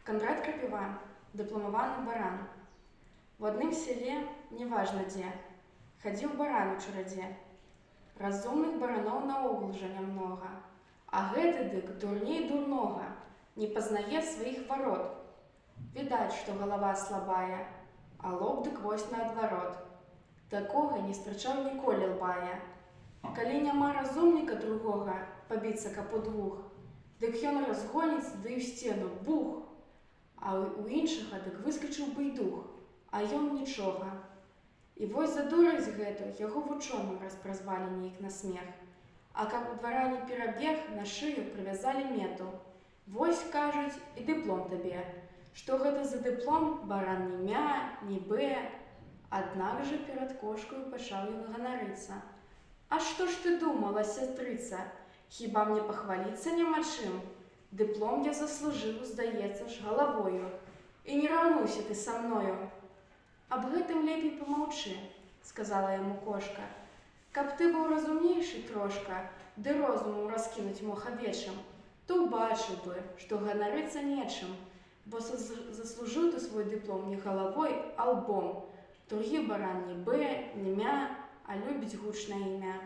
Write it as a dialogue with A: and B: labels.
A: Кандрат Крапіва, дыпламаваны баран. У адным селе, неважна дзе, хадзіў баран у чарадзе. Разумных бараноў наогул жа нямнога, а гэты дык дурней дурнога, не пазнае сваіх варот. Відаць, што галава слабая, а лоб дык вось наадварот. Такога не страчаў ніколі лбая. Калі няма разумніка другога, пабіцца каб удвух, дык ён разгоніць, ды ў сцену бух. А ў іншага дык выскачыў бы і дух, а ён нічога. І вось за дурасць гэту яго вучоным распразвалі неяк на смех. А каб у двара не перабег, на шыю прывязалі мету. Вось, кажуць, і дыплом табе. Што гэта за дыплом, баран ні мя, ні бэ. Аднак жа перад кошкаю пачаў ён ганарыцца. А што ж ты думала, сястрыца? Хіба мне пахваліцца няма чым? Дыплом я заслужыў, здаецца ж, галавою. І не раўнуйся ты са мною. Аб гэтым лепей памаўчы, сказала яму кошка. Каб ты быў разумнейшы трошка, ды розумам раскінуць мог авечым, то ўбачыў бы, што ганарыцца нечым, бо заслужыў ты свой дыплом не галавой, а лбом. Другі баран не бэ, не мя, а любіць гучнае імя.